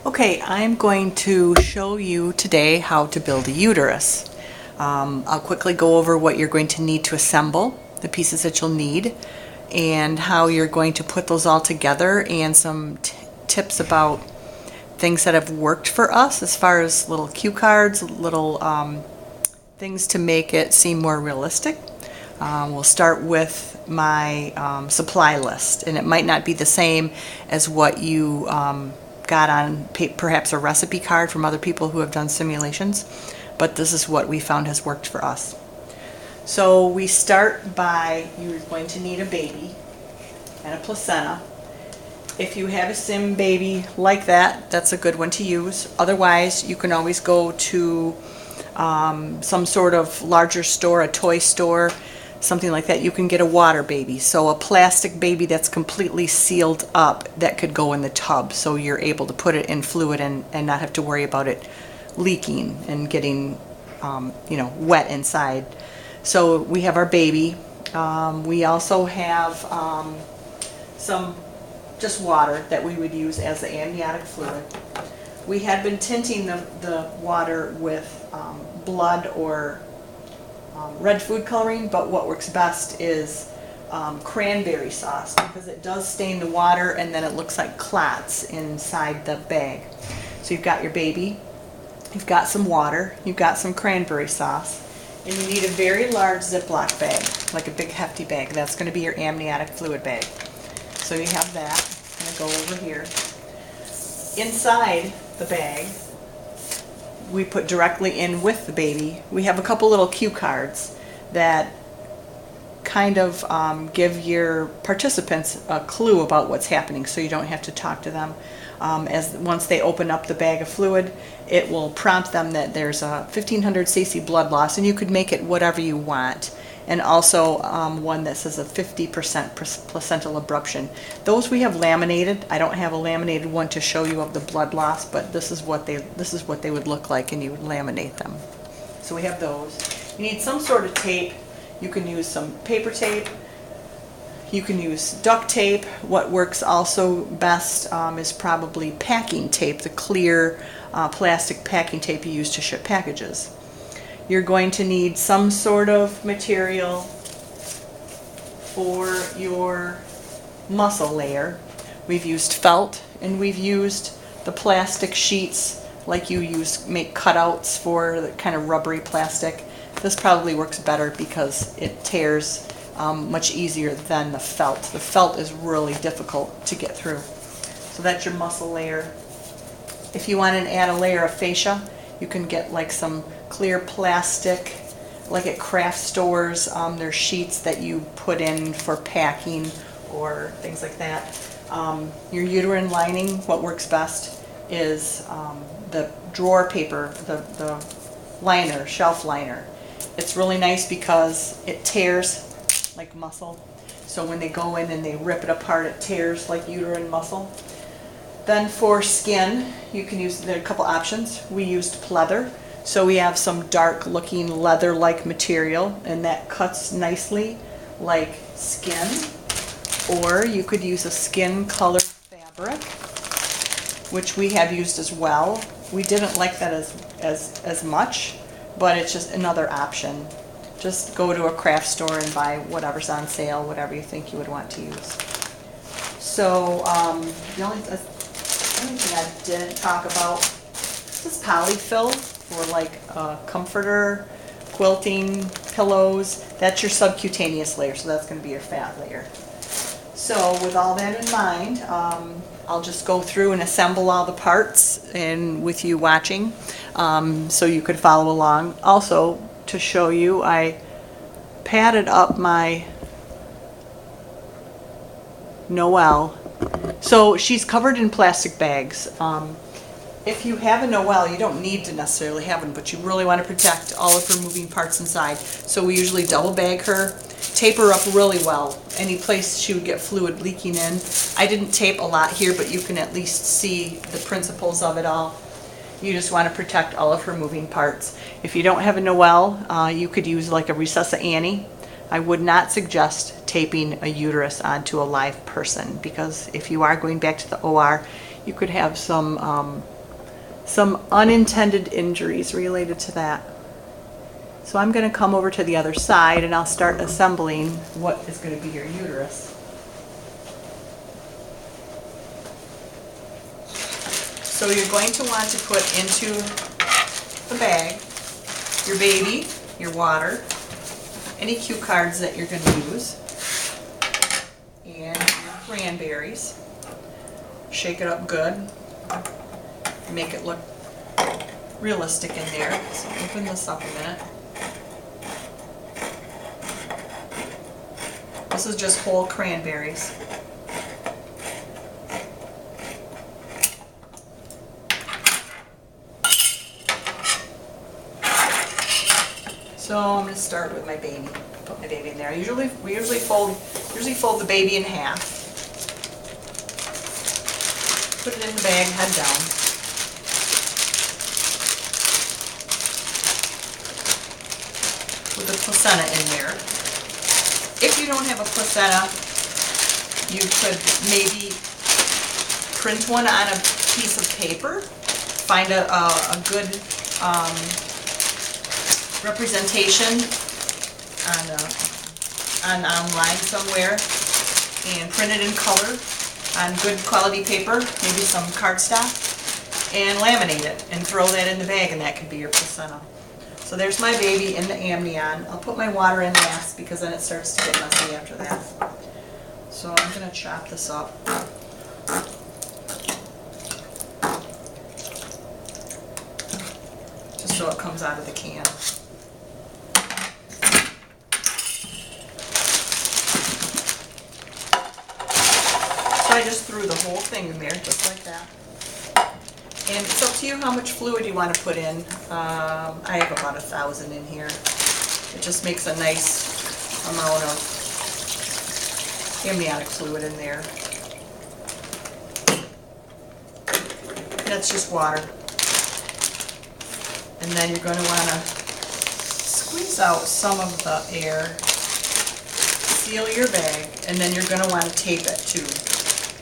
Okay, I'm going to show you today how to build a uterus. I'll quickly go over what you're going to need to assemble, the pieces that you'll need, and how you're going to put those all together, and some tips about things that have worked for us as far as little cue cards, little things to make it seem more realistic. We'll start with my supply list, and it might not be the same as what you got on perhaps a recipe card from other people who have done simulations, but this is what we found has worked for us. So we start by, you're going to need a baby and a placenta. If you have a sim baby like that, that's a good one to use. Otherwise, you can always go to some sort of larger store, a toy store, something like that. You can get a water baby, so a plastic baby that's completely sealed up that could go in the tub, so you're able to put it in fluid and not have to worry about it leaking and getting wet inside. So we have our baby. We also have some just water that we would use as the amniotic fluid. We had been tinting the water with blood or red food coloring, but what works best is cranberry sauce, because it does stain the water and then it looks like clots inside the bag. So you've got your baby, you've got some water, you've got some cranberry sauce, and you need a very large Ziploc bag, like a big hefty bag. That's going to be your amniotic fluid bag. So you have that. I'm going to go over here. Inside the bag, we put directly in with the baby, we have a couple little cue cards that kind of give your participants a clue about what's happening, so you don't have to talk to them. Once they open up the bag of fluid, it will prompt them that there's a 1500 cc blood loss, and you could make it whatever you want. And also one that says a 50% placental abruption. Those we have laminated. I don't have a laminated one to show you of the blood loss, but this is what they would look like, and you would laminate them. So we have those. You need some sort of tape. You can use some paper tape. You can use duct tape. What works also best is probably packing tape, the clear plastic packing tape you use to ship packages. You're going to need some sort of material for your muscle layer. We've used felt, and we've used the plastic sheets like you make cutouts for the kind of rubbery plastic. This probably works better because it tears much easier than the felt. The felt is really difficult to get through. So that's your muscle layer. If you want to add a layer of fascia, you can get like some clear plastic, like at craft stores. There's sheets that you put in for packing or things like that. Your uterine lining, what works best is the drawer paper, the liner, shelf liner. It's really nice because it tears like muscle. So when they go in and they rip it apart, it tears like uterine muscle. Then for skin, you can use, there are a couple options. We used pleather. So we have some dark looking leather-like material, and that cuts nicely like skin. Or you could use a skin colored fabric, which we have used as well. We didn't like that as much, but it's just another option. Just go to a craft store and buy whatever's on sale, whatever you think you would want to use. So the only thing I didn't talk about, this is polyfill for like a comforter, quilting, pillows. That's your subcutaneous layer, so that's going to be your fat layer. So with all that in mind, I'll just go through and assemble all the parts, and with you watching, so you could follow along. Also, to show you, I padded up my Noelle. So she's covered in plastic bags. If you have a Noelle, you don't need to necessarily have one, but you really want to protect all of her moving parts inside. So we usually double bag her, tape her up really well, any place she would get fluid leaking in. I didn't tape a lot here, but you can at least see the principles of it all. You just want to protect all of her moving parts. If you don't have a Noelle, you could use like a Recessa Annie. I would not suggest taping a uterus onto a live person, because if you are going back to the OR, you could have some some unintended injuries related to that. So I'm going to come over to the other side and I'll start assembling what is going to be your uterus. So you're going to want to put into the bag your baby, your water, any cue cards that you're going to use, and your cranberries. Shake it up good. Make it look realistic in there. So open this up a minute. This is just whole cranberries. So I'm going to start with my baby. Put my baby in there. We usually fold the baby in half. Put it in the bag, head down. With the placenta in there. If you don't have a placenta, you could maybe print one on a piece of paper. Find a good representation on online somewhere and print it in color on good quality paper, maybe some cardstock, and laminate it and throw that in the bag, and that could be your placenta. So there's my baby in the amnion. I'll put my water in last because then it starts to get messy after that. So I'm going to chop this up. Just so it comes out of the can. So I just threw the whole thing in there just like that. And it's up to you how much fluid you want to put in. I have about 1,000 in here. It just makes a nice amount of amniotic fluid in there. That's just water. And then you're going to want to squeeze out some of the air, seal your bag, and then you're going to want to tape it too,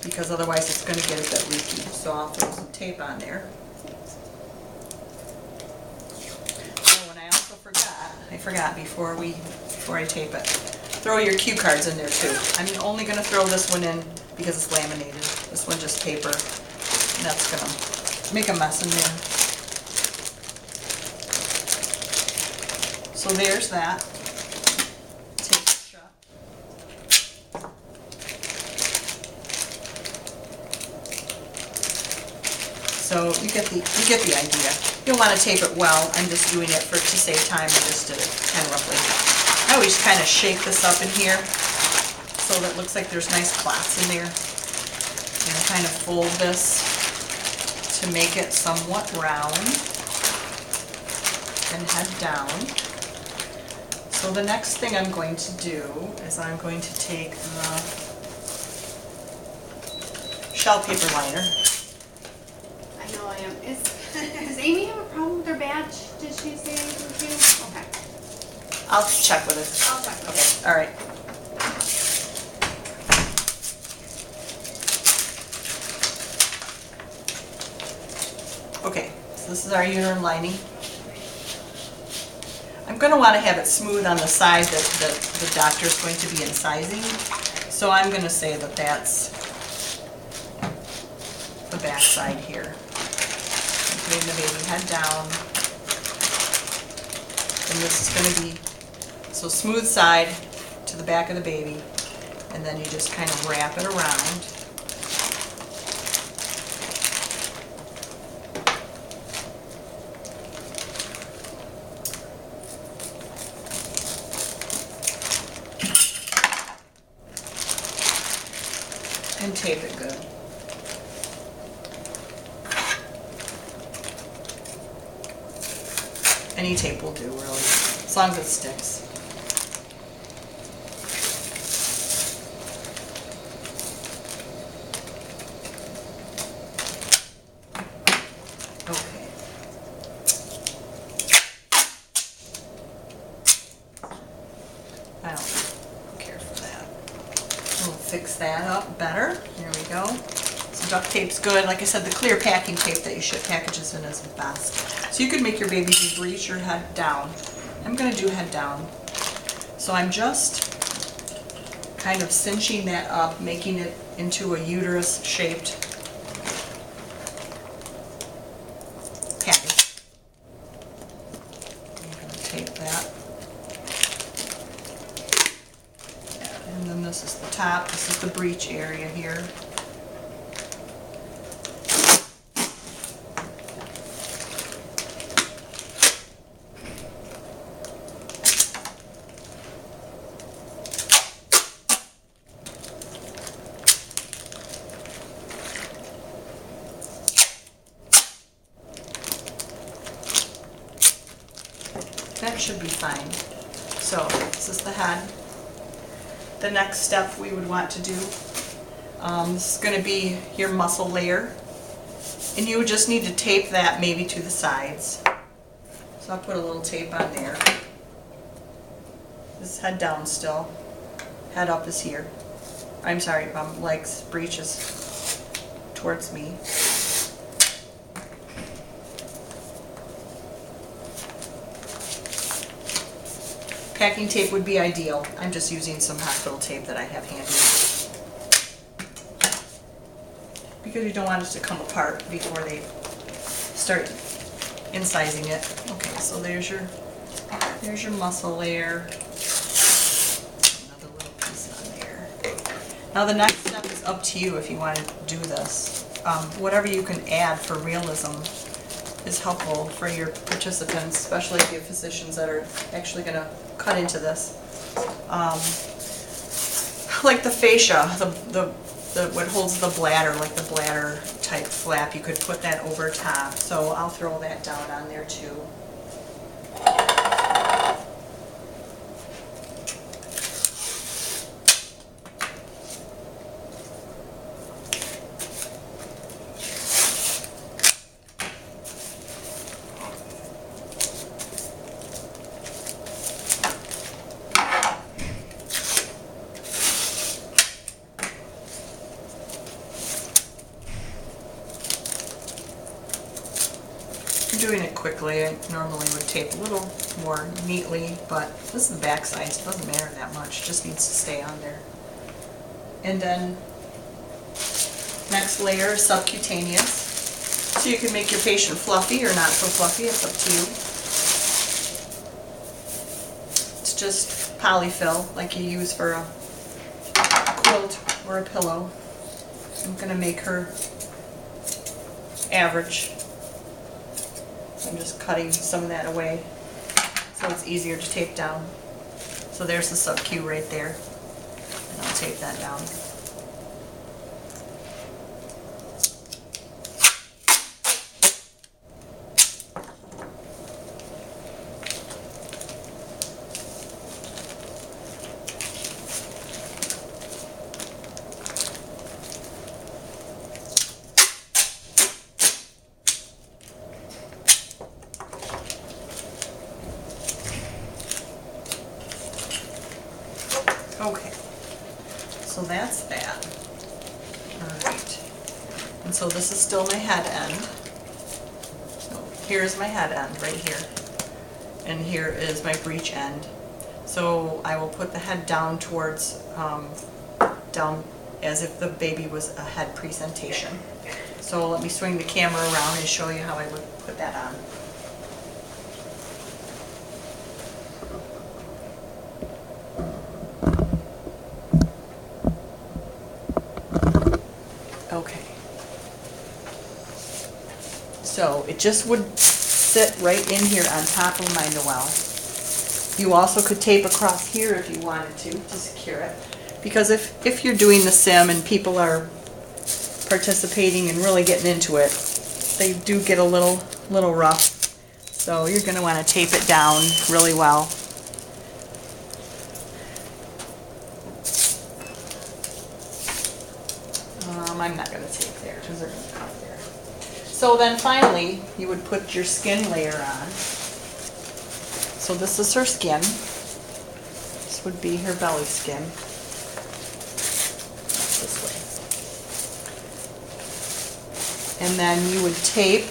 because otherwise it's going to get a bit leaky. So I'll throw some tape on there. Oh, and I also forgot before I tape it, throw your cue cards in there too. I'm only going to throw this one in because it's laminated. This one just paper, and that's going to make a mess in there. So there's that. Tape it shut. So you get the idea. You'll want to tape it well. I'm just doing it to save time. I just did it kind of roughly. I always kind of shake this up in here so that it looks like there's nice clots in there. And kind of fold this to make it somewhat round. And head down. So the next thing I'm going to do is I'm going to take the shell paper liner. I know I am. Does Amy have a problem with her badge? Did she say anything to you? Okay. I'll check with it. I'll check with Okay, all right. Okay, so this is our uterine lining. I'm going to want to have it smooth on the side that the doctor is going to be incising. So I'm going to say that that's the back side here. I'm putting the baby head down. And this is going to be, so smooth side to the back of the baby. And then you just kind of wrap it around. And tape it good. Any tape will do, really, as long as it sticks. Okay. I don't care for that. We'll fix that up better. There we go. So Duct tape's good. Like I said, the clear packing tape that you ship packages in is best. So you could make your baby do breech or head down. I'm going to do head down. So I'm just kind of cinching that up, making it into a uterus shaped package. I'm going to tape that. And then this is the top. This is the breech area here. That should be fine. So this is the head. The next step we would want to do, this is going to be your muscle layer. And you would just need to tape that maybe to the sides. So I'll put a little tape on there. This is head down still. Head up is here. I'm sorry, legs, breeches towards me. Packing tape would be ideal. I'm just using some hospital tape that I have handy. Because you don't want it to come apart before they start incising it. Okay, so there's your muscle layer. Another little piece on there. Now the next step is up to you if you want to do this. Whatever you can add for realism is helpful for your participants, especially if you have physicians that are actually going to cut into this. Like the fascia, what holds the bladder, like the bladder type flap, you could put that over top. So I'll throw that down on there too. Doing it quickly, I normally would tape a little more neatly, but this is the back side, so it doesn't matter that much, it just needs to stay on there. And then next layer is subcutaneous. So you can make your patient fluffy or not so fluffy, it's up to you. It's just polyfill like you use for a quilt or a pillow. I'm going to make her average. I'm just cutting some of that away so it's easier to tape down. So there's the sub-Q right there, and I'll tape that down. Okay, so that's that. Alright, and so this is still my head end. So here's my head end right here, and here is my breech end. So I will put the head down towards, down as if the baby was a head presentation. So let me swing the camera around and show you how I would put that on. Okay, so it just would sit right in here on top of my Noel. You also could tape across here if you wanted to secure it. Because if you're doing the sim and people are participating and really getting into it, they do get a little rough. So you're going to want to tape it down really well. I'm not going to tape there because they're going to cut there. So then finally, you would put your skin layer on. So this is her skin. This would be her belly skin. This way. and then you would tape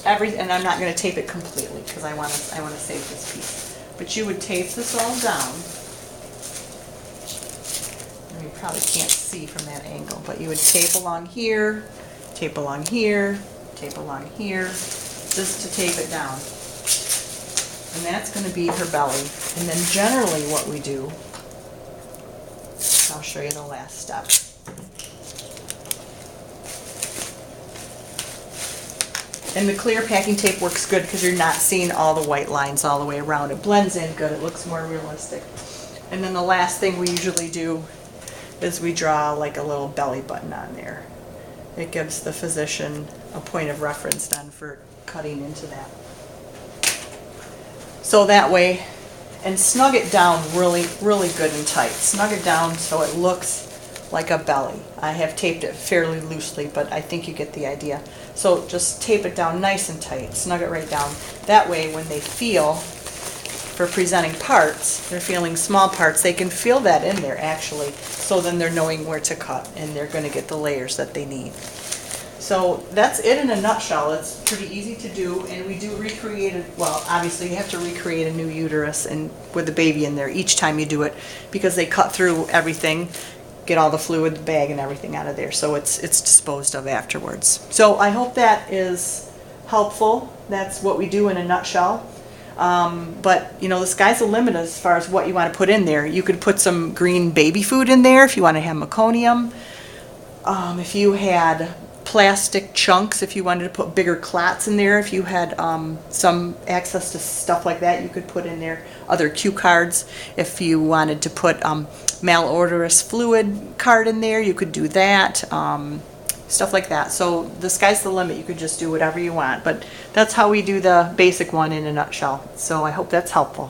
and I'm not going to tape it completely because I want to save this piece. But you would tape this all down. And you probably can't see from that angle, but you would tape along here, tape along here, tape along here, just to tape it down. And that's going to be her belly. And then generally what we do, I'll show you the last step. And the clear packing tape works good because you're not seeing all the white lines all the way around. It blends in good, it looks more realistic. And then the last thing we usually do is we draw like a little belly button on there. It gives the physician a point of reference then for cutting into that. So that way, and snug it down really, really good and tight. Snug it down so it looks like a belly. I have taped it fairly loosely, but I think you get the idea. So just tape it down nice and tight, snug it right down. That way when they feel for presenting parts, they're feeling small parts, they can feel that in there actually. So then they're knowing where to cut and they're going to get the layers that they need. So that's it in a nutshell. It's pretty easy to do, and we do recreate it. Well, obviously you have to recreate a new uterus and with the baby in there each time you do it because they cut through everything, get all the fluid, the bag, and everything out of there. So it's disposed of afterwards. So I hope that is helpful. That's what we do in a nutshell. But you know, the sky's the limit as far as what you want to put in there. You could put some green baby food in there if you want to have meconium. If you had plastic chunks, if you wanted to put bigger clots in there, if you had some access to stuff like that, you could put in there other cue cards. If you wanted to put malodorous fluid card in there, you could do that, stuff like that. So the sky's the limit. You could just do whatever you want, but that's how we do the basic one in a nutshell. So I hope that's helpful.